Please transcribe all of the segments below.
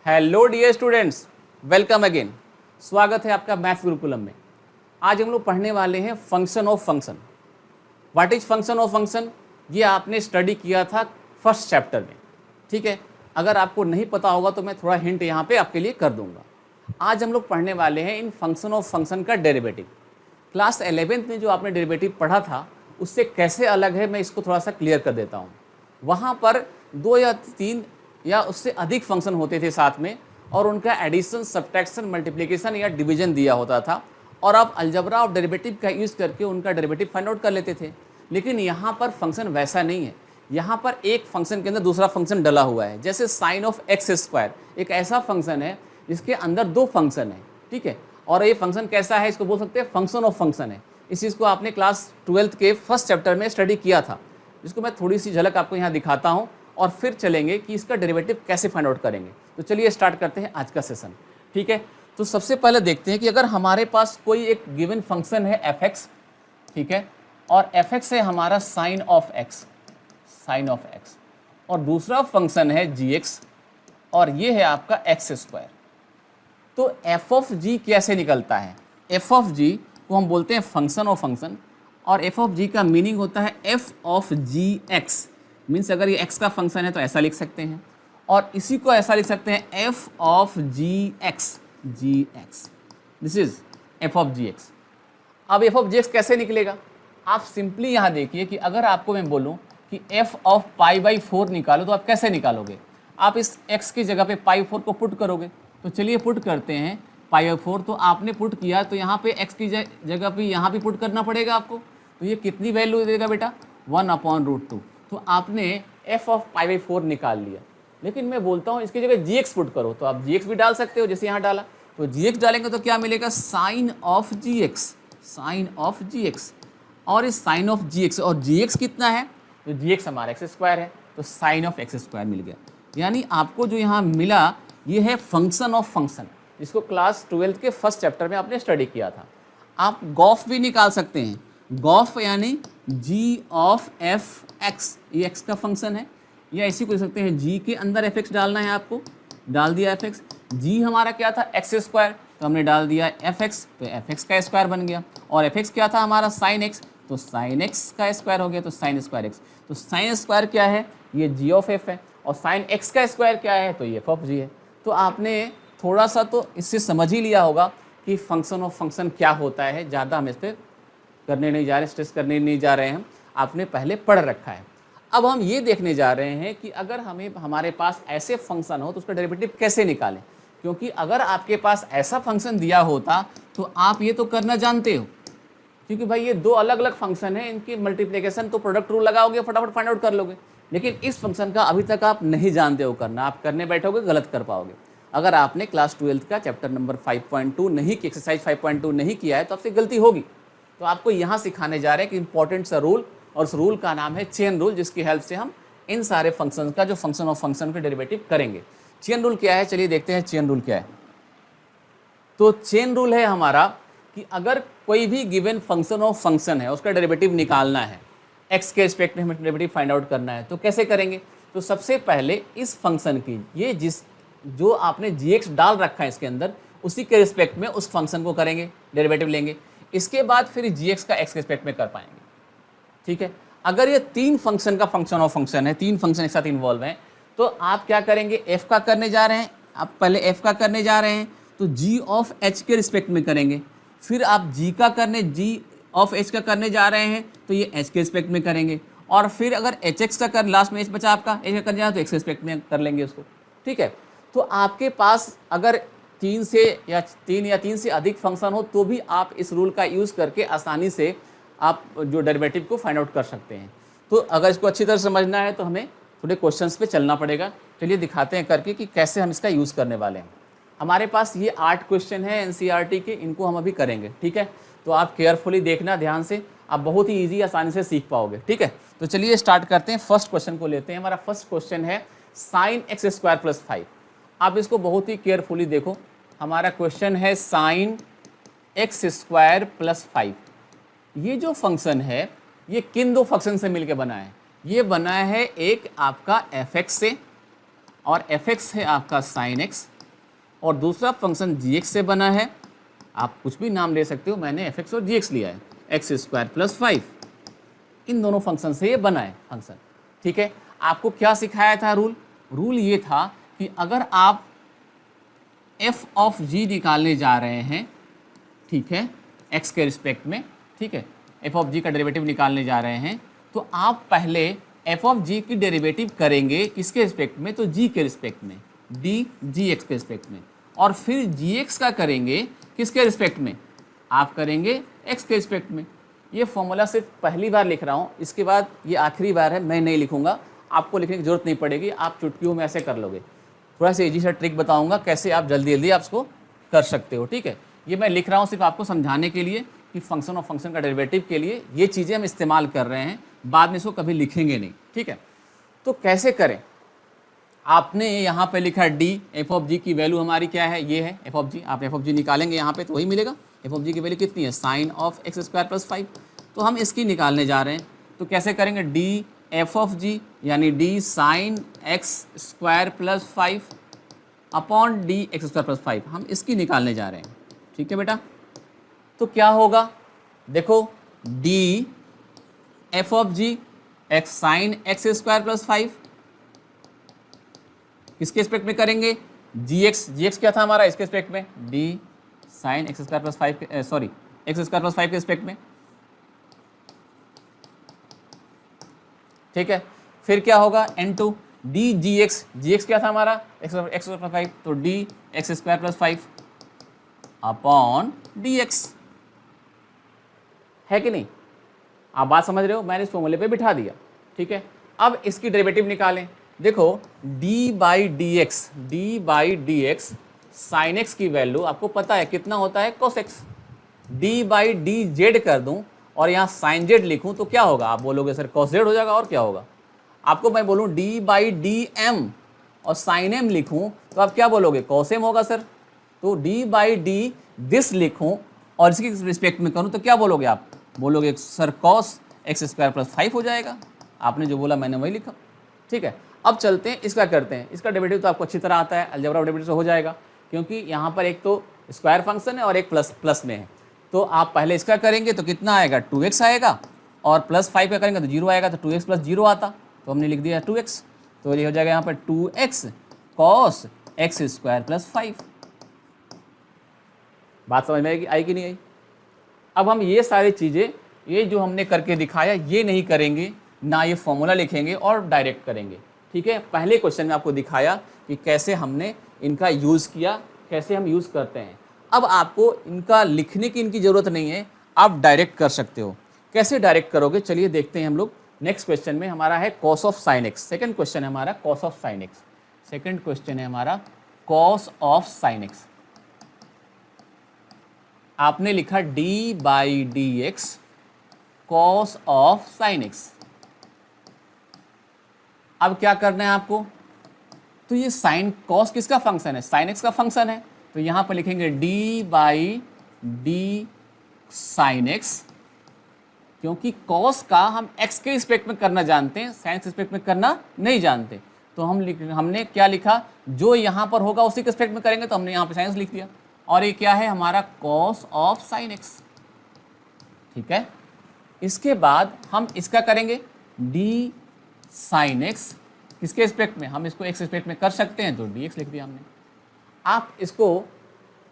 Hello dear students, welcome again. स्वागत है आपका मैथ्स गुरुकुलम में। आज हम लोग पढ़ने वाले हैं function of function. What is function of function, ये आपने स्टडी किया था फर्स्ट चैप्टर में, ठीक है। अगर आपको नहीं पता होगा तो मैं थोड़ा हिंट यहाँ पे आपके लिए कर दूंगा। आज हम लोग पढ़ने वाले हैं इन फंक्शन ऑफ फंक्शन का डेरिवेटिव। क्लास 11th में जो आपने डेरिवेटिव पढ़ा था उससे कैसे अलग है, मैं इसको थोड़ा सा क्लियर कर देता हूँ। वहाँ पर 2 या 3 या उससे अधिक फंक्शन होते थे साथ में, और उनका एडिशन, सब्ट्रैक्शन, मल्टीप्लिकेशन या डिवीजन दिया होता था, और आप अलजबरा और डेरिवेटिव का यूज़ करके उनका डेरिवेटिव फाइंड आउट कर लेते थे। लेकिन यहाँ पर फंक्शन वैसा नहीं है। यहाँ पर एक फंक्शन के अंदर दूसरा फंक्शन डला हुआ है। जैसे साइन ऑफ एक्स स्क्वायर एक ऐसा फंक्शन है जिसके अंदर 2 फंक्शन है, ठीक है। और ये फंक्शन कैसा है, इसको बोल सकते हैं फंक्शन ऑफ फंक्शन है। इस चीज़ को आपने क्लास 12th के फर्स्ट चैप्टर में स्टडी किया था, जिसको मैं थोड़ी सी झलक आपको यहाँ दिखाता हूँ, और फिर चलेंगे कि इसका डेरिवेटिव कैसे फाइंड आउट करेंगे। तो चलिए स्टार्ट करते हैं आज का सेशन, ठीक है। तो सबसे पहले देखते हैं कि अगर हमारे पास कोई एक गिवन फंक्शन है एफ एक्स, ठीक है, और एफ एक्स है हमारा साइन ऑफ एक्स, और दूसरा फंक्शन है जी एक्स, और ये है आपका एक्स स्क्वायर। तो एफ ऑफ जी कैसे निकलता है? एफ ऑफ जी को हम बोलते हैं फंक्शन ऑफ फंक्शन, और एफ ऑफ जी का मीनिंग होता है F of G X. Means अगर ये एक्स का फंक्शन है तो ऐसा लिख सकते हैं, और इसी को ऐसा लिख सकते हैं F of G X, this is F of G X. अब एफ ऑफ जी एक्स कैसे निकलेगा? आप सिंपली यहाँ देखिए कि अगर आपको मैं बोलूँ कि एफ ऑफ π/4 निकालो, तो आप कैसे निकालोगे? आप इस एक्स की जगह पे π/4 को पुट करोगे। तो चलिए पुट करते हैं π/4। तो आपने पुट किया तो यहाँ पे x की जगह पे यहाँ भी पुट करना पड़ेगा आपको। तो ये कितनी वैल्यू देगा बेटा? 1/√2। तो आपने f ऑफ π/4 निकाल लिया। लेकिन मैं बोलता हूँ इसकी जगह gx पुट करो, तो आप gx भी डाल सकते हो, जैसे यहाँ डाला। तो gx डालेंगे तो क्या मिलेगा? साइन ऑफ gx, और इस साइन ऑफ gx, और gx कितना है? तो gx हमारा एक्स स्क्वायर है, तो साइन ऑफ एक्स स्क्वायर मिल गया। यानी आपको जो यहाँ मिला ये है फंक्शन ऑफ फंक्शन, जिसको क्लास 12th के फर्स्ट चैप्टर में आपने स्टडी किया था। आप गॉफ भी निकाल सकते हैं। गॉफ यानी जी ऑफ एफ एक्स, ये एक्स का फंक्शन है, या ऐसी को सकते हैं जी के अंदर एफ एक्स डालना है आपको, डाल दिया एफ एक्स। जी हमारा क्या था? एक्स स्क्वायर, तो हमने डाल दिया एफ एक्स, तो एफ एक्स का स्क्वायर बन गया। और एफ एक्स क्या था हमारा? साइन एक्स, तो साइन एक्स का स्क्वायर हो गया, तो साइन स्क्वायर एक्स। तो साइन स्क्वायर क्या है? ये जी ऑफ एफ है, और साइन एक्स का स्क्वायर क्या है? तो ये एफ ऑफ जी है। तो आपने थोड़ा सा तो इससे समझ ही लिया होगा कि फंक्शन ऑफ फंक्शन क्या होता है। ज़्यादा हम इस पर करने नहीं जा रहे, स्ट्रेस करने नहीं जा रहे हैं, आपने पहले पढ़ रखा है। अब हम ये देखने जा रहे हैं कि अगर हमारे पास ऐसे फंक्शन हो तो उसका डेरिवेटिव कैसे निकालें। क्योंकि अगर आपके पास ऐसा फंक्शन दिया होता तो आप ये तो करना जानते हो, क्योंकि भाई ये 2 अलग अलग फंक्शन है, इनकी मल्टीप्लिकेशन तो प्रोडक्ट रूल लगाओगे, फटाफट फाइंड आउट कर लोगे। लेकिन इस फंक्शन का अभी तक आप नहीं जानते हो करना, आप करने बैठोगे गलत कर पाओगे। अगर आपने क्लास 12th का चैप्टर नंबर 5.2 नहीं किया, एक्सरसाइज 5.2 नहीं किया है, तो आपसे गलती होगी। तो आपको यहाँ सिखाने जा रहे हैं कि इंपॉर्टेंट सा रूल, और उस रूल का नाम है चेन रूल, जिसकी हेल्प से हम इन सारे फंक्शन का जो फंक्शन ऑफ फंक्शन के डेरिवेटिव करेंगे। चेन रूल क्या है? चलिए देखते हैं चेन रूल क्या है। तो चेन रूल है हमारा कि अगर कोई भी गिवन फंक्शन ऑफ फंक्शन है, उसका डेरिवेटिव निकालना है, एक्स के रिस्पेक्ट में हमें डेरिवेटिव फाइंड आउट करना है, तो कैसे करेंगे? तो सबसे पहले इस फंक्शन की ये जो आपने gx डाल रखा है इसके अंदर, उसी के रिस्पेक्ट में उस फंक्शन को करेंगे, डेरिवेटिव लेंगे। इसके बाद फिर gx का x के रिस्पेक्ट में कर पाएंगे, ठीक है। अगर ये 3 फंक्शन का फंक्शन ऑफ फंक्शन है, 3 फंक्शन एक साथ इन्वॉल्व हैं, तो आप क्या करेंगे? f का करने जा रहे हैं, आप पहले f का करने जा रहे हैं तो g ऑफ h के रिस्पेक्ट में करेंगे। फिर आप g ऑफ h का करने जा रहे हैं तो ये h के रिस्पेक्ट में करेंगे। और फिर अगर hx का कर, लास्ट में h बचा आपका, h का करने जा तो x के रिस्पेक्ट में कर लेंगे उसको, ठीक है। तो आपके पास अगर 3 या 3 से अधिक फंक्शन हो तो भी आप इस रूल का यूज़ करके आसानी से आप जो डेरिवेटिव को फाइंड आउट कर सकते हैं। तो अगर इसको अच्छी तरह समझना है तो हमें थोड़े क्वेश्चंस पे चलना पड़ेगा। चलिए दिखाते हैं करके कि कैसे हम इसका यूज़ करने वाले हैं। हमारे पास ये 8 क्वेश्चन है एनसीईआरटी के, इनको हम अभी करेंगे, ठीक है। तो आप केयरफुली देखना ध्यान से, आप बहुत ही ईजी आसानी से सीख पाओगे, ठीक है। तो चलिए स्टार्ट करते हैं। फर्स्ट क्वेश्चन को लेते हैं। हमारा फर्स्ट क्वेश्चन है साइन एक्स स्क्वायर प्लस 5। आप इसको बहुत ही केयरफुली देखो। हमारा क्वेश्चन है साइन एक्स स्क्वायर प्लस 5। ये जो फंक्शन है ये किन 2 फंक्शन से मिलकर बना है? ये बना है एक आपका एफ एक्स से, और एफ एक्स है आपका साइन एक्स, और दूसरा फंक्शन जी एक्स से बना है, आप कुछ भी नाम ले सकते हो, मैंने एफ एक्स और जी एक्स लिया है, एक्स स्क्वायर प्लस 5, इन दोनों फंक्शन से ये बना है फंक्शन। ठीक है, आपको क्या सिखाया था रूल? रूल ये था कि अगर आप एफ ऑफ जी निकालने जा रहे हैं, ठीक है, एक्स के रिस्पेक्ट में, ठीक है, एफ ऑफ जी का डेरिवेटिव निकालने जा रहे हैं, तो आप पहले एफ ऑफ जी की डेरिवेटिव करेंगे किसके रिस्पेक्ट में? तो जी के रिस्पेक्ट में, डी जी एक्स के रिस्पेक्ट में, और फिर जी एक्स का करेंगे किसके रिस्पेक्ट में? आप करेंगे एक्स के रिस्पेक्ट में। ये फॉर्मूला सिर्फ पहली बार लिख रहा हूँ, इसके बाद ये आखिरी बार है, मैं नहीं लिखूंगा, आपको लिखने की जरूरत नहीं पड़ेगी, आप चुटकियों में ऐसे कर लोगे। थोड़ा सा इजी सा ट्रिक बताऊंगा कैसे आप जल्दी जल्दी आप इसको कर सकते हो। ठीक है, ये मैं लिख रहा हूँ सिर्फ आपको समझाने के लिए कि फंक्शन ऑफ फंक्शन का डेरिवेटिव के लिए ये चीज़ें हम इस्तेमाल कर रहे हैं, बाद में इसको कभी लिखेंगे नहीं। ठीक है, तो कैसे करें? आपने यहाँ पे लिखा डी, एफ ऑफ जी की वैल्यू हमारी क्या है? ये है एफ ऑफ जी। आप एफ ऑफ जी निकालेंगे यहाँ पे तो वही मिलेगा। एफ ऑफ जी की वैल्यू कितनी है? Sine of X square plus 5। तो हम इसकी निकालने जा रहे हैं, तो कैसे करेंगे? डी एफ ऑफ जी यानी D sine X square plus 5 upon D x square plus 5, हम इसकी निकालने जा रहे हैं। ठीक है बेटा, तो क्या होगा? देखो, D F of G X sine X square plus 5 किसके रिस्पेक्ट में करेंगे? जी एक्स क्या था हमारा इसके रिस्पेक्ट में? D sine X square plus 5, sorry x square plus 5 के रिस्पेक्ट में। ठीक है, फिर क्या होगा? n2 डी जी एक्स क्या था हमारा? एक्स स्क्वायर प्लस 5, तो D x square plus 5 upon D x, है कि नहीं? आप बात समझ रहे हो? मैंने इस फॉर्मूले पे बिठा दिया। ठीक है, अब इसकी डेरिवेटिव निकालें। देखो, d by D x sine x की वैल्यू आपको पता है कितना होता है? cos x। d by D Z कर दूं और यहाँ साइन जेड लिखूं तो क्या होगा? आप बोलोगे सर cos जेड हो जाएगा, और क्या होगा? आपको मैं बोलूं d बाई डी एम और साइन एम लिखूं तो आप क्या बोलोगे? cos एम होगा सर। तो d बाई डी दिस लिखूं और इसकी रिस्पेक्ट में करूं तो क्या बोलोगे? आप बोलोगे sir cos x square plus 5 हो जाएगा। आपने जो बोला मैंने वही लिखा। ठीक है, अब चलते हैं इसका करते हैं। इसका डेरिवेटिव तो आपको अच्छी तरह आता है, अलजेब्रा डेरिवेटिव से हो जाएगा, क्योंकि यहाँ पर एक तो स्क्वायर फंक्शन है और एक प्लस में है। तो आप पहले इसका करेंगे तो कितना आएगा? 2x आएगा, और प्लस 5 का करेंगे तो 0 आएगा, तो 2x प्लस 0 आता, तो हमने लिख दिया 2x। तो ये हो जाएगा यहाँ पर 2x cos x square plus 5। बात समझ में आई कि नहीं आई? अब हम ये सारी चीज़ें, ये जो हमने करके दिखाया, ये नहीं करेंगे, ना ये फॉर्मूला लिखेंगे और डायरेक्ट करेंगे। ठीक है, पहले क्वेश्चन में आपको दिखाया कि कैसे हमने इनका यूज़ किया, कैसे हम यूज़ करते हैं। अब आपको इनका लिखने की इनकी ज़रूरत नहीं है, आप डायरेक्ट कर सकते हो। कैसे डायरेक्ट करोगे? चलिए देखते हैं हम लोग। नेक्स्ट क्वेश्चन में हमारा है cos of sine x. Second question है हमारा cos of sine x. Second question है हमारा cos ऑफ साइन एक्स। आपने लिखा d by D x cos of sine x. अब क्या करना है आपको? तो ये साइन कॉस किसका फंक्शन है? साइन एक्स का फंक्शन है, तो यहां पर लिखेंगे d by D sine x, क्योंकि कॉस का हम x के रिस्पेक्ट में करना जानते हैं, साइन के रिस्पेक्ट में करना नहीं जानते। तो हमने क्या लिखा? जो यहाँ पर होगा उसी के रिस्पेक्ट में करेंगे, तो हमने यहाँ पे साइन लिख दिया। और ये क्या है? हमारा कॉस ऑफ साइन एक्स। ठीक है, इसके बाद हम इसका करेंगे डी साइन एक्स, किसके रिस्पेक्ट में? हम इसको एक्स रिस्पेक्ट में कर सकते हैं, तो डी एक्स लिख दिया हमने। आप इसको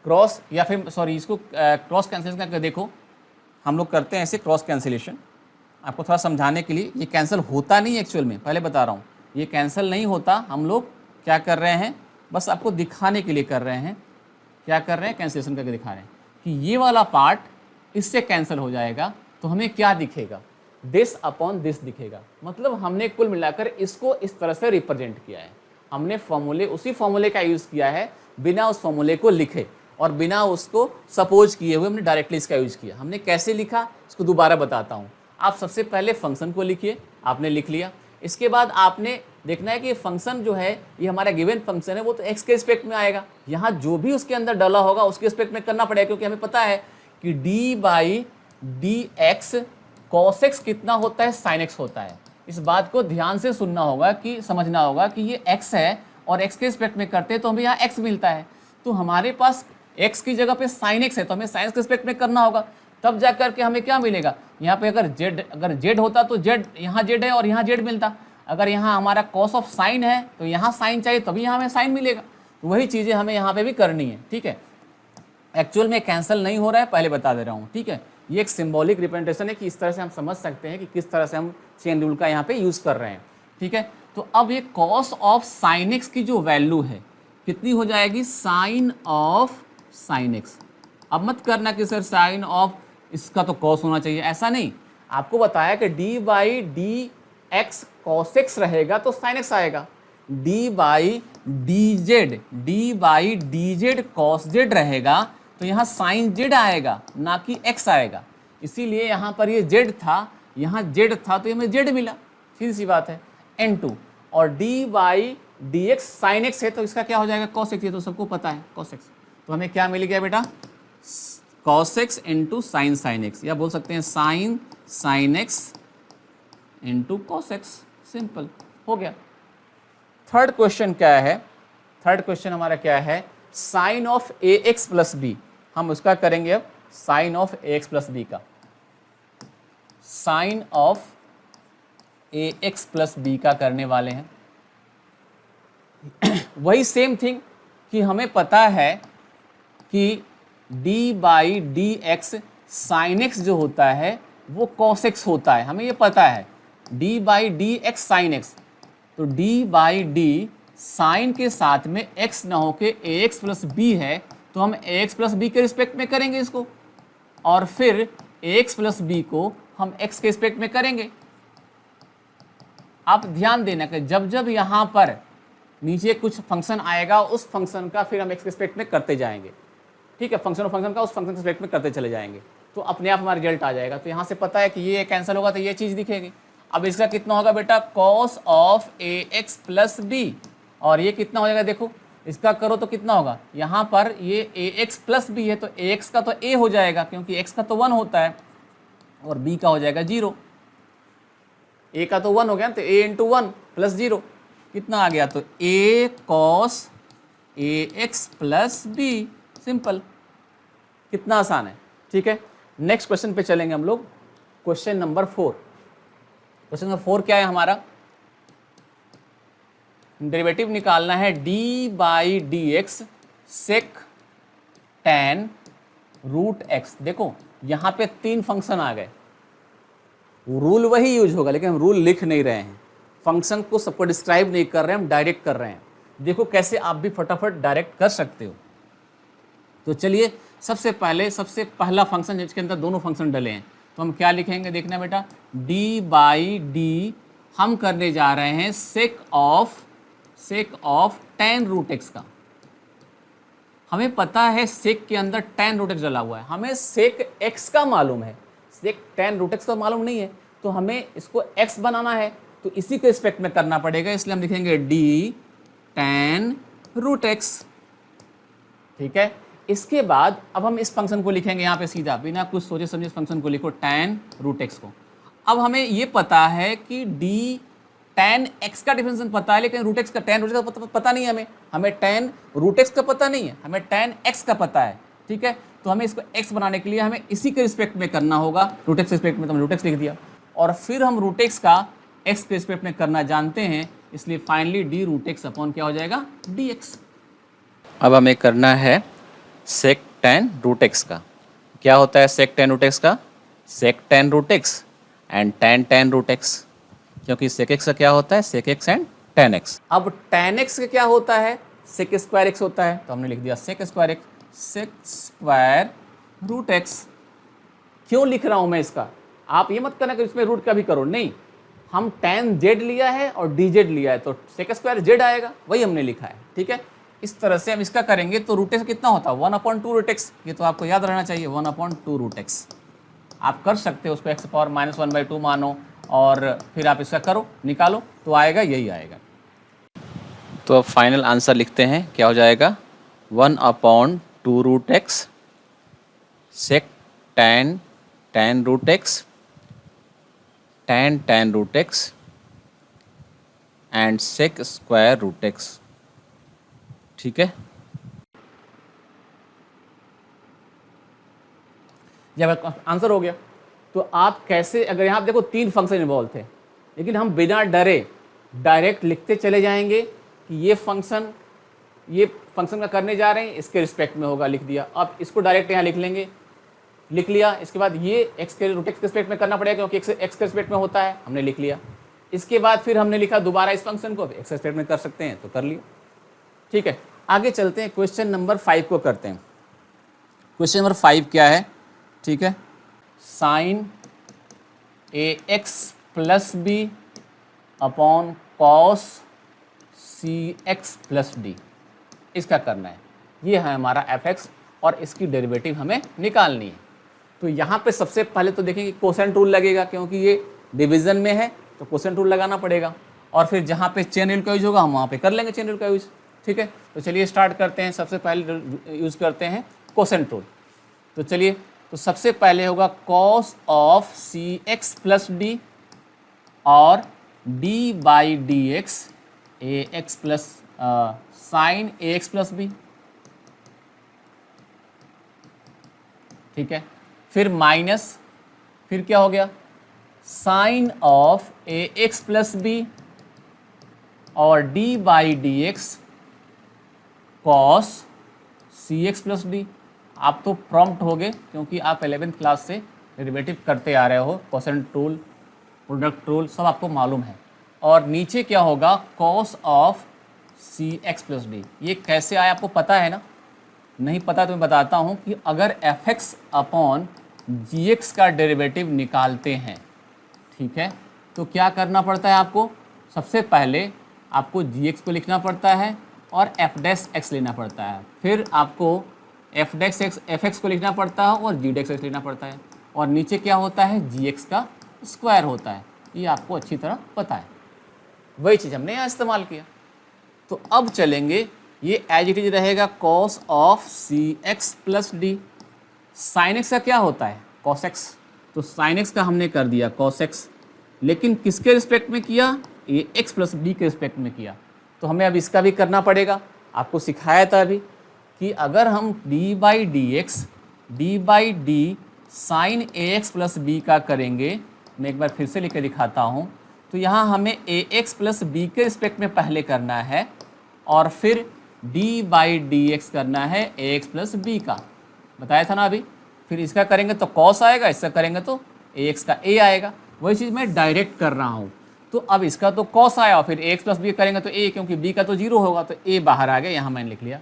क्रॉस या फिर सॉरी इसको क्रॉस कैंसिलेशन करके देखो। हम लोग करते हैं ऐसे क्रॉस कैंसिलेशन, आपको थोड़ा समझाने के लिए। ये कैंसिल होता नहीं एक्चुअल में, पहले बता रहा हूँ, ये कैंसिल नहीं होता। हम लोग क्या कर रहे हैं? बस आपको दिखाने के लिए कर रहे हैं। क्या कर रहे हैं? कैंसिलेशन करके दिखा रहे हैं कि ये वाला पार्ट इससे कैंसिल हो जाएगा, तो हमें क्या दिखेगा? दिस अपॉन दिस दिखेगा। मतलब हमने कुल मिलाकर इसको इस तरह से रिप्रेजेंट किया है। हमने फॉर्मूले, उसी फॉर्मूले का यूज़ किया है, बिना उस फॉर्मूले को लिखे और बिना उसको सपोज किए हुए हमने डायरेक्टली इसका यूज किया। हमने कैसे लिखा इसको दोबारा बताता हूँ। आप सबसे पहले फंक्शन को लिखिए, आपने लिख लिया। इसके बाद आपने देखना है कि ये फंक्शन जो है, ये हमारा गिवन फंक्शन है, वो तो एक्स के रिस्पेक्ट में आएगा। यहाँ जो भी उसके अंदर डाला होगा उसके रिस्पेक्ट में करना पड़ेगा, क्योंकि हमें पता है कि D by D x cos x कितना होता है? साइन एक्स होता है। इस बात को ध्यान से सुनना होगा, कि समझना होगा कि ये x है और x के रिस्पेक्ट में करते हैं तो हमें यहाँ x मिलता है। तो हमारे पास x की जगह पे sin x है, तो हमें साइन के रिस्पेक्ट में करना होगा, तब जा करके हमें क्या मिलेगा। यहाँ पे अगर z होता तो z, यहाँ z है और यहाँ z मिलता। अगर यहाँ हमारा कॉस ऑफ साइन है तो यहाँ साइन चाहिए, तभी यहाँ हमें साइन मिलेगा। तो वही चीज़ें हमें यहाँ पे भी करनी है, ठीक है। एक्चुअल में कैंसिल नहीं हो रहा है, पहले बता दे रहा हूँ, ठीक है। ये एक सिंबॉलिक रिप्रेजेंटेशन है कि इस तरह से हम समझ सकते हैं कि किस तरह से हम चेन रूल का यहाँ पे यूज़ कर रहे हैं, ठीक है। तो अब ये कॉस ऑफ साइन एक्स की जो वैल्यू है कितनी हो जाएगी, साइन ऑफ साइन एक्स। अब मत करना कि सर साइन ऑफ इसका तो कॉस होना चाहिए, ऐसा नहीं। आपको बताया कि D by D x cos x रहेगा तो साइन एक्स आएगा, D by D Z cos Z रहेगा तो यहाँ साइन जेड आएगा, ना कि एक्स आएगा। इसीलिए यहाँ पर ये जेड था, यहाँ जेड था तो हमें जेड मिला, सीधी सी बात है, n2। और d by D x sine x है तो इसका क्या हो जाएगा, कॉस एक्स, ये तो सबको पता है कॉस एक्स। तो हमें क्या मिल गया बेटा, cos X into sine sine X, या बोल सकते हैं sine sine X into cos X, simple हो गया। थर्ड क्वेश्चन क्या है, थर्ड क्वेश्चन हमारा क्या है, sine of A x plus b. हम उसका करेंगे अब sine of A x plus B का, sine of A x plus B का करने वाले हैं। वही सेम थिंग कि हमें पता है कि d by D x sine x जो होता है वो कॉस एक्स होता है, हमें ये पता है, d by D x sine X. तो d बाई डी साइन के साथ में x ना होके ए एक्स प्लस बी है तो हम ए एक्स प्लस बी के रिस्पेक्ट में करेंगे इसको, और फिर ए एक्स प्लस बी को हम x के रिस्पेक्ट में करेंगे। आप ध्यान देना कि जब जब यहाँ पर नीचे कुछ फंक्शन आएगा उस फंक्शन का फिर हम x के रिस्पेक्ट में करते जाएंगे, ठीक है। फंक्शन का उस फंक्शन के रिस्पेक्ट में करते चले जाएंगे तो अपने आप हमारा रिजल्ट आ जाएगा। तो यहाँ से पता है कि ये कैंसिल होगा तो ये चीज़ दिखेगी। अब इसका कितना होगा बेटा, cos of A x plus B, और ये कितना हो जाएगा, देखो इसका करो तो कितना होगा, यहाँ पर ये ए एक्स प्लस बी है तो ए एक्स का तो ए हो जाएगा क्योंकि एक्स का तो 1 होता है, और बी का हो जाएगा 0। ए का तो 1 हो गया तो ए इंटू 1 प्लस 0 कितना आ गया, तो ए cos a x plus B, simple. कितना आसान है, ठीक है। नेक्स्ट क्वेश्चन पे चलेंगे हम लोग, क्वेश्चन नंबर 4। क्वेश्चन नंबर 4 क्या है हमारा, डेरिवेटिव निकालना है d by D X sec tan root X. देखो यहाँ पे 3 फंक्शन आ गए, रूल वही यूज होगा लेकिन हम रूल लिख नहीं रहे हैं, फंक्शन को सबको डिस्क्राइब नहीं कर रहे हैं, हम डायरेक्ट कर रहे हैं। देखो कैसे आप भी फटाफट डायरेक्ट कर सकते हो। तो चलिए सबसे पहला फंक्शन जिसके अंदर दोनों फंक्शन डले हैं तो हम क्या लिखेंगे, देखना बेटा, d बाई डी हम करने जा रहे हैं sec of tan root X का। हमें पता है सेक के अंदर tan रूट एक्स डला हुआ है, हमें सेक x का मालूम है, सेक tan रूट एक्स का मालूम नहीं है, तो हमें इसको x बनाना है तो इसी के रिस्पेक्ट में करना पड़ेगा, इसलिए हम लिखेंगे d tan रूट एक्स, ठीक है। इसके बाद अब हम इस फंक्शन को लिखेंगे यहाँ पे सीधा, बिना कुछ सोचे समझे इस फंक्शन को लिखो tan रूट एक्स को। अब हमें ये पता है कि d tan x का डिफरेंशियल पता है लेकिन रूट एक्स का tan रूट एक्स का पता नहीं है, हमें tan रूट एक्स का पता नहीं है, हमें tan x का पता है, ठीक है। तो हमें इसको x बनाने के लिए हमें इसी के रिस्पेक्ट में करना होगा, रूट एक्स के रिस्पेक्ट में, तो हम रूट एक्स लिख दिया, और फिर हम रूट एक्स का x के रिस्पेक्ट में करना जानते हैं, इसलिए finally d root X upon क्या हो जाएगा, dx। अब हमें करना है सेक tan रूट एक्स का। क्या होता है सेक tan रूट एक्स का, sec tan root X and tan root X, क्योंकि सेक एक्स का क्या होता है, sec X and tan X. अब tan एक्स का क्या होता है, सेक स्क्वायर एक्स होता है, तो हमने लिख दिया sec square X, sec square root X. क्यों लिख रहा हूं मैं इसका, आप ये मत करना कि इसमें रूट का भी करो, नहीं, हम tan z लिया है और dz लिया है तो सेक स्क्वायर z आएगा, वही हमने लिखा है, ठीक है। इस तरह से हम इसका करेंगे तो रूट एक्स कितना होता है, 1/2 रूट एक्स, ये तो आपको याद रहना चाहिए, 1/2 रूट एक्स। आप कर सकते हो उसको x पावर -1/2 मानो और फिर आप इसका करो, निकालो तो आएगा, यही आएगा। तो अब फाइनल आंसर लिखते हैं, क्या हो जाएगा, 1/2 root X sec tan root X tan root X and sec square root X, ठीक है। जब आंसर हो गया तो आप कैसे, अगर यहाँ देखो 3 फंक्शन इन्वॉल्व थे, लेकिन हम बिना डरे डायरेक्ट लिखते चले जाएंगे कि ये फंक्शन का करने जा रहे हैं, इसके रिस्पेक्ट में होगा, लिख दिया। अब इसको डायरेक्ट यहाँ लिख लेंगे, लिख लिया। इसके बाद ये एक्स के रूट एक्स के रिस्पेक्ट में करना पड़ेगा क्योंकि एक्स के रिस्पेक्ट में होता है, हमने लिख लिया। इसके बाद फिर हमने लिखा दोबारा इस फंक्शन को, एक्स के रिस्पेक्ट में कर सकते हैं तो कर लिया। ठीक है, आगे चलते हैं, क्वेश्चन नंबर 5 को करते हैं। क्वेश्चन नंबर 5 क्या है? ठीक है, साइन ए x plus b upon cos c x plus d, इसका करना है। ये है हमारा एफ एक्स और इसकी डेरिवेटिव हमें निकालनी है। तो यहाँ पे सबसे पहले तो देखेंगे कोसेंट रूल लगेगा, क्योंकि ये डिवीजन में है तो कोसेंट रूल लगाना पड़ेगा। और फिर जहाँ पे चेन रूल का यूज होगा हम वहाँ पे कर लेंगे चेन रूल का यूज। ठीक है, तो चलिए स्टार्ट करते हैं। सबसे पहले यूज़ करते हैं कोसेंट रूल। तो चलिए, तो सबसे पहले होगा cos of C x plus d और d by D x a x plus sine A x plus b. ठीक है, फिर माइनस, फिर क्या हो गया, sine of A x plus B और d by D x cos c x plus d. आप तो प्रॉम्प्ट हो गए क्योंकि आप 11th क्लास से डेरिवेटिव करते आ रहे हो, कोसेंट रूल, प्रोडक्ट रूल सब आपको मालूम है। और नीचे क्या होगा, cos of C x plus D. ये कैसे आया आपको पता है ना? नहीं पता तो मैं बताता हूँ कि अगर एफ एक्स अपॉन जी एक्स का डेरिवेटिव निकालते हैं, ठीक है, तो क्या करना पड़ता है आपको? सबसे पहले आपको जी एक्स को लिखना पड़ता है और एफ डैश एक्स लेना पड़ता है। फिर आपको F dash x F x को लिखना पड़ता है और जी डैश एक्स लेना पड़ता है। और नीचे क्या होता है, जी एक्स का स्क्वायर होता है। ये आपको अच्छी तरह पता है, वही चीज़ हमने यहाँ इस्तेमाल किया। तो अब चलेंगे, ये एज इट इज रहेगा cos of C x plus D. Sine X का क्या होता है, कॉस एक्स। तो साइन एक्स का हमने कर दिया कॉस एक्स, लेकिन किसके रिस्पेक्ट में किया, ये एक्स प्लस डी के रिस्पेक्ट में किया। तो हमें अब इसका भी करना पड़ेगा। आपको सिखाया था अभी कि अगर हम D by D sine A x plus B का करेंगे, मैं एक बार फिर से लिख के दिखाता हूँ। तो यहाँ हमें ए एक्स प्लस बी के रिस्पेक्ट में पहले करना है और फिर डी बाई डी एक्स करना है ए एक्स प्लस बी का, बताया था ना अभी। फिर इसका करेंगे तो कॉस आएगा, इसका करेंगे तो ए एक्स का ए आएगा। वही चीज़ मैं डायरेक्ट कर रहा हूँ। तो अब इसका तो कॉस आया और फिर ए एक्स प्लस बी करेंगे तो ए, क्योंकि बी का तो 0 होगा तो ए बाहर आ गया, यहाँ मैंने लिख लिया।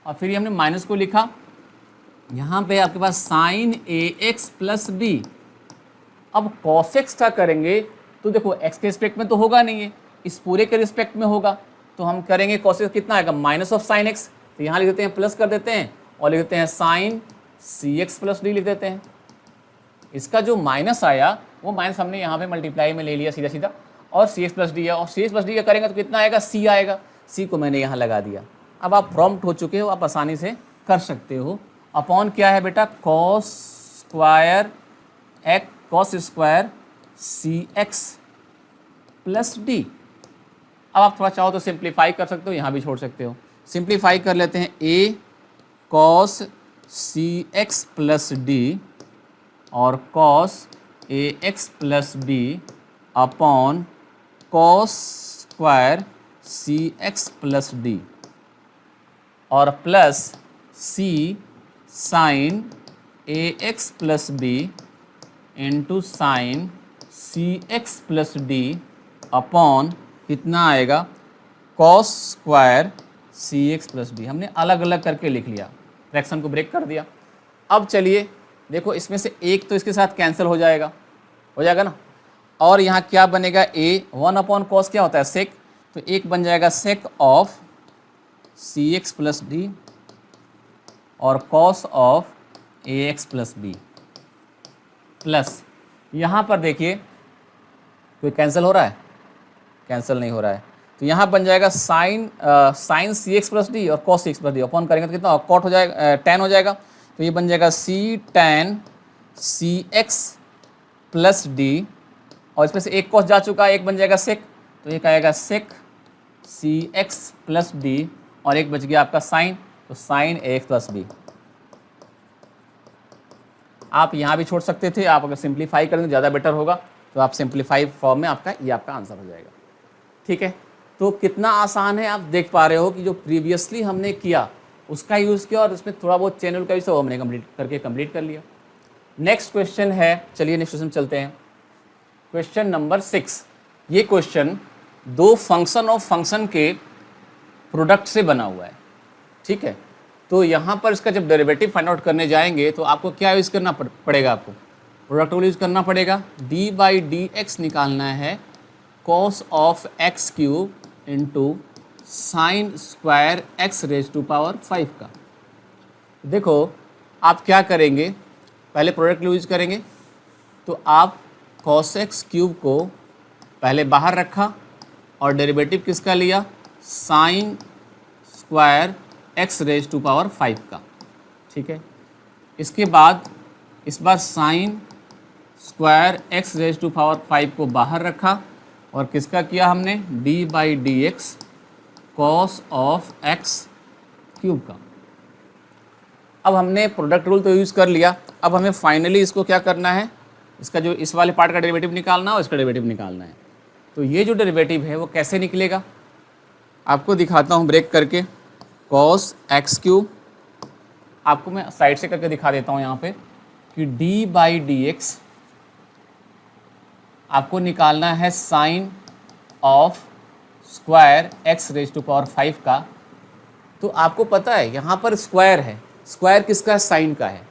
और फिर ये हमने माइनस को लिखा, यहाँ पे आपके पास साइन ए एक्स प्लस बी। अब कॉस एक्स का करेंगे तो देखो एक्स के रिस्पेक्ट में तो होगा नहीं है, इस पूरे के रिस्पेक्ट में होगा। तो हम करेंगे कॉस एक्स कितना आएगा, माइनस ऑफ साइन एक्स। तो यहाँ लिख देते हैं प्लस कर देते हैं और लिख देते हैं sign c x plus D लिख देते हैं। इसका जो माइनस आया वो माइनस हमने यहाँ पे मल्टीप्लाई में ले लिया सीधा सीधा, और सी एक्स प्लस डी है, और सी एक्स प्लस डी का करेंगे तो कितना आएगा, सी आएगा। सी को मैंने यहाँ लगा दिया। अब आप प्रॉम्प्ट हो चुके हो, आप आसानी से कर सकते हो। अपॉन क्या है बेटा, cos square c x plus D. अब आप थोड़ा चाहो तो सिंप्लीफाई कर सकते हो, यहाँ भी छोड़ सकते हो। सिंप्लीफाई कर लेते हैं, a cos c x plus d और cos a x plus b upon cos square c x plus d और प्लस सी साइन ए x plus b into sine c x plus d upon कितना आएगा, cos square c x plus d. हमने अलग अलग करके लिख लिया, fraction को ब्रेक कर दिया। अब चलिए देखो, इसमें से एक तो इसके साथ कैंसिल हो जाएगा ना, और यहाँ क्या बनेगा, ए 1 अपॉन कॉस क्या होता है, सेक। तो एक बन जाएगा sec of C x plus d और cos of A x plus b plus, यहाँ पर देखिए कोई कैंसिल हो रहा है, कैंसिल नहीं हो रहा है। तो यहाँ बन जाएगा sign c x plus d और cos c x plus d upon करेंगे तो कितना कॉट हो जाएगा, टेन हो जाएगा। तो ये बन जाएगा सी टेन सी एक्स प्लस डी, और इसमें से एक कॉस जा चुका है, एक बन जाएगा सेक। तो ये आएगा सेक सी एक्स प्लस डी और एक बच गया आपका साइन, तो साइन ए एक्स प्लस बी। आप यहाँ भी छोड़ सकते थे, आप अगर सिंप्लीफाई करेंगे ज़्यादा बेटर होगा, तो आप सिंप्लीफाई फॉर्म में आपका ये आपका आंसर हो जाएगा। ठीक है, तो कितना आसान है आप देख पा रहे हो कि जो प्रीवियसली हमने किया उसका यूज़ किया और उसमें थोड़ा बहुत चैनल का यूज़ वो हमने कंप्लीट कर लिया। नेक्स्ट क्वेश्चन है, चलिए नेक्स्ट क्वेश्चन चलते हैं। Question number 6। ये क्वेश्चन दो फंक्शन ऑफ फंक्शन के प्रोडक्ट से बना हुआ है। ठीक है, तो यहाँ पर इसका जब डेरिवेटिव फाइंड आउट करने जाएंगे तो आपको क्या यूज़ करना पड़ेगा, आपको प्रोडक्ट रूल यूज़ करना पड़ेगा। डी बाई डी एक्स निकालना है cos of x cube into sine square x raise to power 5 का। देखो आप क्या करेंगे, पहले प्रोडक्ट रूल यूज करेंगे, तो आप कॉस एक्स क्यूब को पहले बाहर रखा और डेरिवेटिव किसका लिया, sine square x raise to power 5 का। ठीक है, इसके बाद इस बार sine square x raise to power 5 को बाहर रखा और किसका किया हमने, d by D x cos of x cube का। अब हमने प्रोडक्ट रूल तो यूज़ कर लिया, अब हमें फाइनली इसको क्या करना है, इसका जो इस वाले पार्ट का डेरिवेटिव निकालना है और इसका डेरिवेटिव निकालना है। तो ये जो डेरिवेटिव है वो कैसे निकलेगा, आपको दिखाता हूँ ब्रेक करके। कॉस एक्स क्यूब, आपको मैं साइड से करके दिखा देता हूँ यहाँ पे कि डी बाई डी एक्स आपको निकालना है sine of square x raise to power 5 का। तो आपको पता है यहाँ पर स्क्वायर है, स्क्वायर किसका है, साइन का है।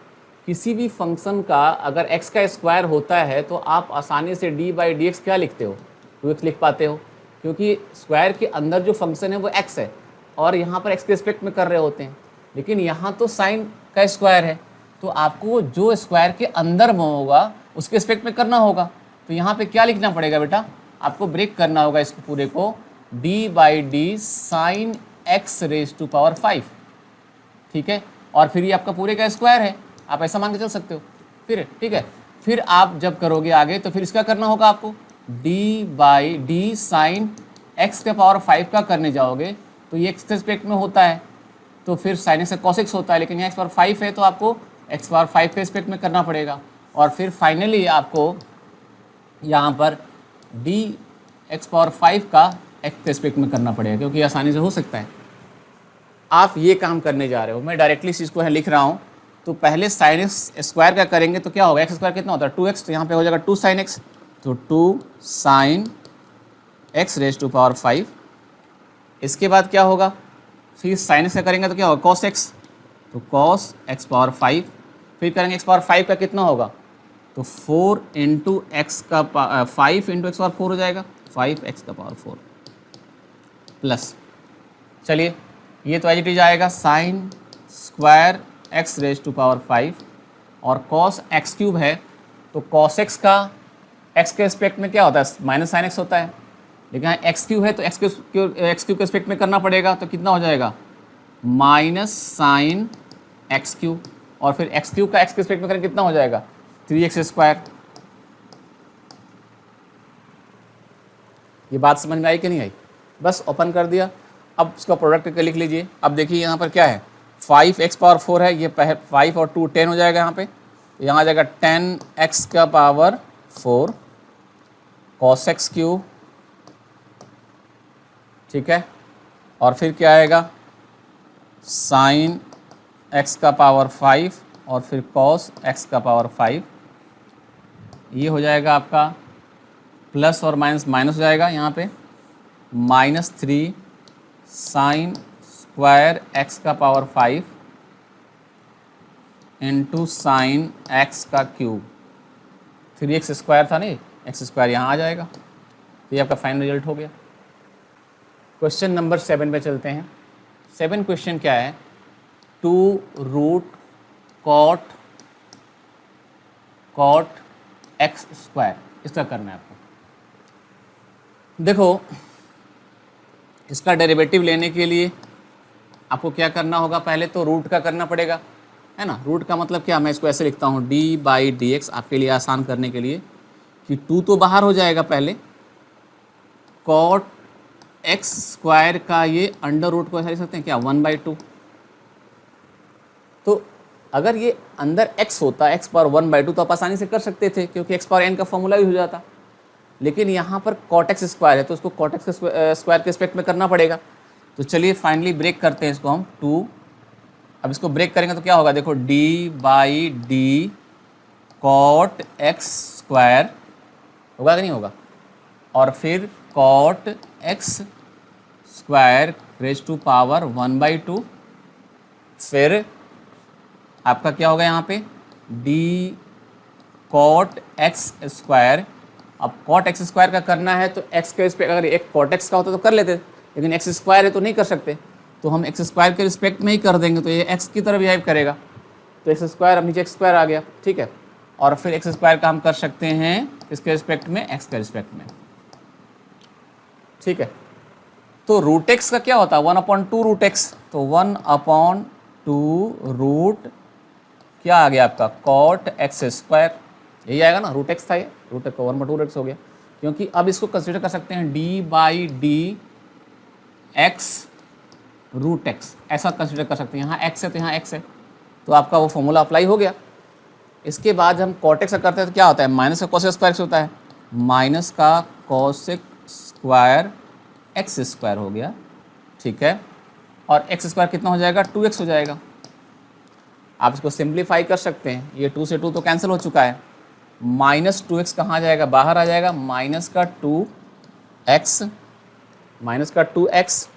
किसी भी फंक्शन का अगर x का स्क्वायर होता है तो आप आसानी से d बाई डी एक्स क्या लिखते हो, 2x लिख पाते हो, क्योंकि स्क्वायर के अंदर जो फंक्शन है वो x है और यहाँ पर x के रिस्पेक्ट में कर रहे होते हैं। लेकिन यहाँ तो साइन का स्क्वायर है, तो आपको जो स्क्वायर के अंदर में होगा उसके रिस्पेक्ट में करना होगा। तो यहाँ पे क्या लिखना पड़ेगा बेटा, आपको ब्रेक करना होगा इसको पूरे को, d by D sine X raise to power 5। ठीक है, और फिर ये आपका पूरे का स्क्वायर है, आप ऐसा मान के चल सकते हो। फिर ठीक है, फिर आप जब करोगे आगे तो फिर इसका करना होगा आपको, d by D sine x के पावर 5 का करने जाओगे तो ये एक्स के रिस्पेक्ट में होता है, तो फिर साइन एक्स का कॉस एक्स होता है, लेकिन यहाँ एक्स पावर 5 है तो आपको एक्स पावर 5 के रिस्पेक्ट में करना पड़ेगा। और फिर फाइनली आपको यहाँ पर डी एक्स पावर 5 का एक्स के रिस्पेक्ट में करना पड़ेगा, क्योंकि आसानी से हो सकता है। आप ये काम करने जा रहे हो, मैं डायरेक्टली इस चीज़ को लिख रहा हूँ। तो पहले साइन एक्स स्क्वायर का करेंगे तो क्या होगा, एक्स स्क्वायर कितना होता है 2x, तो यहाँ पे हो जाएगा 2 साइन एक्स, तो 2 sine X raise to power 5। इसके बाद क्या होगा, फिर साइन एक्स का करेंगे तो क्या होगा कॉस एक्स, तो कॉस एक्स पावर 5। फिर करेंगे एक्स पावर 5 का कितना होगा, तो 4 इंटू एक्स का 5 इंटू एक्स पावर 4 हो जाएगा, 5x का पावर 4 प्लस, चलिए ये तो एज इट इज आएगा sine square x raise to power 5 और कॉस एक्स क्यूब है, तो कॉस एक्स का एक्स के रिस्पेक्ट में क्या होता है, माइनस साइन एक्स होता है, लेकिन यहाँ एक्स क्यूब है तो एक्स क्यूब के रिस्पेक्ट में करना पड़ेगा, तो कितना हो जाएगा माइनस साइन एक्स क्यूब, और फिर एक्स क्यूब का एक्स के रिस्पेक्ट में करेंगे कितना हो जाएगा 3x स्क्वायर। ये बात समझ में आई कि नहीं आई, बस ओपन कर दिया। अब उसका प्रोडक्ट करके लिख लीजिए। अब देखिए यहाँ पर क्या है, 5x पावर 4 है, ये 5 और 2 10 हो जाएगा यहाँ पे, यहाँ आ जाएगा 10x का पावर 4 cos x क्यूब, ठीक है, और फिर क्या आएगा साइन x का पावर 5 और फिर cos x का पावर 5, ये हो जाएगा आपका प्लस और माइनस माइनस हो जाएगा यहाँ पे, -3 साइन स्क्वायर एक्स का पावर 5 इंटू साइन एक्स का क्यूब, 3x स्क्वायर था नहीं, एक्स स्क्वायर यहाँ आ जाएगा। तो ये आपका फाइनल रिजल्ट हो गया। क्वेश्चन नंबर 7 पे चलते हैं। 7 क्वेश्चन क्या है, 2 रूट कॉट एक्स स्क्वायर, इसका करना है आपको। देखो इसका डेरिवेटिव लेने के लिए आपको क्या करना होगा, पहले तो रूट का करना पड़ेगा, है ना। रूट का मतलब क्या, मैं इसको ऐसे लिखता हूँ डी बाई डी एक्स, आपके लिए आसान करने के लिए कि 2 तो बाहर हो जाएगा पहले, कॉट एक्स स्क्वायर का ये अंडर रूट को ऐसा लिख सकते हैं क्या 1/2। तो अगर ये अंदर x होता, x पावर 1/2, तो आप आसानी से कर सकते थे क्योंकि x पावर n का फॉर्मूला भी हो जाता। लेकिन यहाँ पर cot x स्क्वायर है तो उसको cot x स्क्वायर के रिस्पेक्ट में करना पड़ेगा। तो चलिए फाइनली ब्रेक करते हैं इसको हम 2। अब इसको ब्रेक करेंगे तो क्या होगा, देखो d/d cot x स्क्वायर होगा कि नहीं होगा, और फिर cot x square raise to power 1/2, फिर आपका क्या होगा यहाँ पे d cot x स्क्वायर। अब cot x स्क्वायर का करना है तो x के रिस्पेक्ट, अगर एक cot x का होता तो कर लेते, लेकिन x स्क्वायर है तो नहीं कर सकते, तो हम x स्क्वायर के रिस्पेक्ट में ही कर देंगे, तो ये x की तरफ बिहेव करेगा, तो x स्क्वायर, अब नीचे x स्क्वायर आ गया, ठीक है। और फिर x स्क्वायर का हम कर सकते हैं इसके रिस्पेक्ट में, x के रिस्पेक्ट में, ठीक है। तो रूट x का क्या होता है 1/2 रूट x, तो 1/2 रूट क्या आ गया आपका cot x स्क्वायर, यही आएगा ना, रूट x था ये, रूट x 1/2 रूट x हो गया। क्योंकि अब इसको कंसिडर कर सकते हैं d/d x रूट x, ऐसा कंसिडर कर सकते हैं। यहाँ x है तो यहाँ x है, तो आपका वो फॉर्मूला अप्लाई हो गया। इसके बाद हम cot x का करते हैं तो क्या होता है, माइनस का cos स्क्वायर होता है, माइनस का cos स्क्वायर x स्क्वायर हो गया, ठीक है। और x स्क्वायर कितना हो जाएगा 2x हो जाएगा। आप इसको सिंप्लीफाई कर सकते हैं, ये 2 से 2 तो कैंसिल हो चुका है, -2x कहाँ जाएगा, बाहर आ जाएगा, माइनस का 2x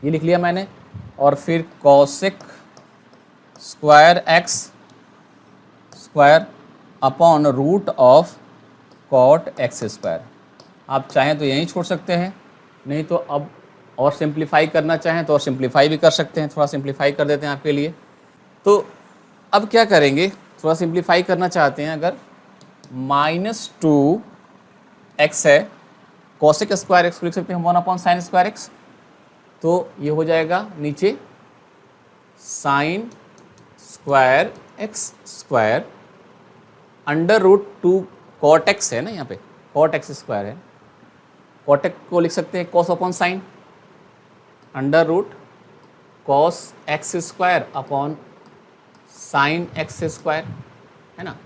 ये लिख लिया मैंने, और फिर cosec square x square upon root of cot x square. आप चाहें तो यहीं छोड़ सकते हैं, नहीं तो अब और सिंप्लीफाई करना चाहें तो और सिंप्लीफाई भी कर सकते हैं। थोड़ा सिंप्लीफाई कर देते हैं आपके लिए। तो अब क्या करेंगे, थोड़ा सिंप्लीफाई करना चाहते हैं, अगर -2x है, cosec स्क्वायर x को लिख सकते हैं 1/sin स्क्वायर x, तो ये हो जाएगा नीचे sin square x square √2 cot x है ना, यहाँ पे cot x स्क्वायर है, cot x को लिख सकते हैं cos/sin √cos x square upon sin x square, है ना।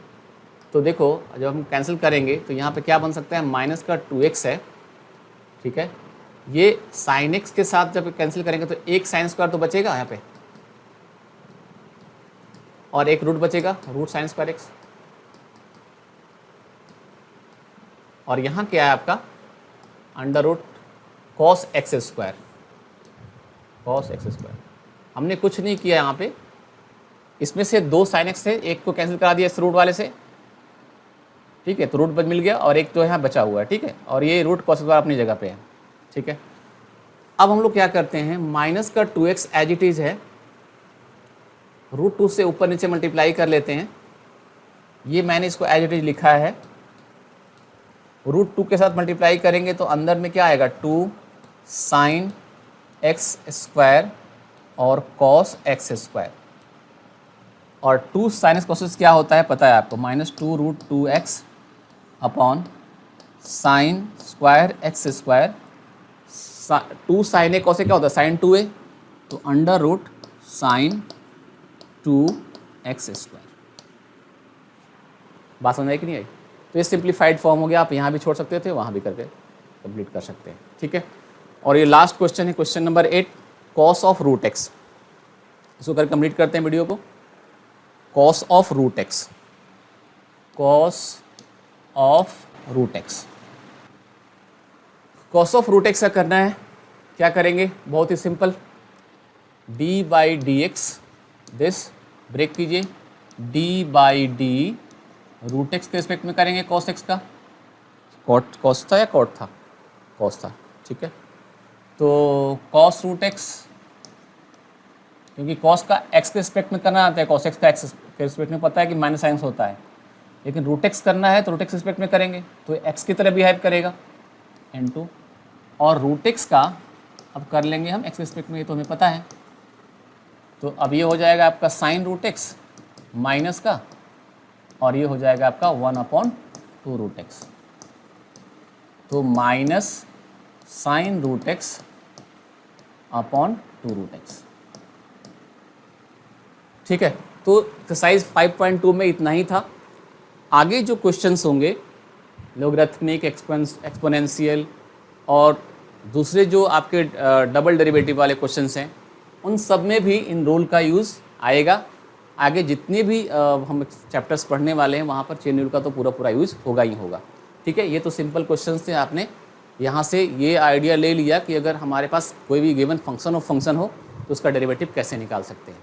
तो देखो जब हम कैंसिल करेंगे तो यहाँ पे क्या बन सकता है, माइनस का 2x है, ठीक है। ये sin x के साथ जब कैंसिल करेंगे तो एक sin स्क्वायर तो बचेगा यहाँ पे, और एक रूट बचेगा, रूट sin स्क्वायर x। और यहाँ क्या है आपका √cos x square, cos x square. हमने कुछ नहीं किया यहाँ पे, इसमें से 2 sin x थे, एक को कैंसिल करा दिया इस रूट वाले से, ठीक है, तो रूट मिल गया, और एक तो यहाँ बचा हुआ है, ठीक है। और ये रूट cos स्क्वायर अपनी जगह पे है, ठीक है। अब हम लोग क्या करते हैं, माइनस का 2x एज इट इज़ है, √2 से ऊपर नीचे मल्टीप्लाई कर लेते हैं। ये मैंने इसको एज इट इज लिखा है, √2 के साथ मल्टीप्लाई करेंगे तो अंदर में क्या आएगा 2 sin x स्क्वायर और cos x स्क्वायर, और 2 sin x cos क्या होता है पता है आपको, -2√2x upon sin square x square. 2 sin a cos a क्या होता है sin 2a, तो √sin 2x स्क्वायर। बात समझ आई कि नहीं आई? तो ये सिंप्लीफाइड फॉर्म हो गया, आप यहाँ भी छोड़ सकते थे, वहाँ भी करके कंप्लीट कर सकते हैं, ठीक है। और ये लास्ट क्वेश्चन है, question number 8, cos of root X. इसको कर कंप्लीट करते हैं वीडियो को। cos of root X, cos of root X, cos of root X का करना है, क्या करेंगे, बहुत ही सिंपल, d/dx, दिस ब्रेक कीजिए, d/d रूट एक्स के रिस्पेक्ट में करेंगे cos x का, cos था या cot था, cos था, ठीक है। तो cos रूट एक्स, क्योंकि cos का x के रिस्पेक्ट में करना आता है, cos x का x के रिस्पेक्ट में पता है कि माइनस साइन होता है, लेकिन रूट एक्स करना है तो रूट एक्स के रिस्पेक्ट में करेंगे, तो x की तरह बिहेव करेगा n2, और रूट एक्स का अब कर लेंगे हम x के रिस्पेक्ट में, ये तो हमें पता है। तो अब ये हो जाएगा आपका साइन रूट एक्स माइनस का, और ये हो जाएगा आपका 1/2 रूट एक्स, तो minus sine root X upon 2 root X, ठीक है, तो एक्सरसाइज 5.2 में इतना ही था। आगे जो क्वेश्चंस होंगे लॉगरिथमिक, एक्सपोनेंशियल और दूसरे जो आपके डबल डेरिवेटिव वाले क्वेश्चंस हैं, उन सब में भी इन रूल का यूज़ आएगा। आगे जितने भी हम चैप्टर्स पढ़ने वाले हैं वहाँ पर चेन रूल का तो पूरा यूज़ होगा ही होगा। ठीक है, ये तो सिंपल क्वेश्चंस थे। आपने यहाँ से ये आइडिया ले लिया कि अगर हमारे पास कोई भी गिवन फंक्शन ऑफ फंक्शन हो तो उसका डेरिवेटिव कैसे निकाल सकते हैं।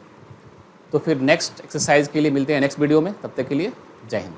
तो फिर नेक्स्ट एक्सरसाइज के लिए मिलते हैं नेक्स्ट वीडियो में, तब तक के लिए जय हिंद।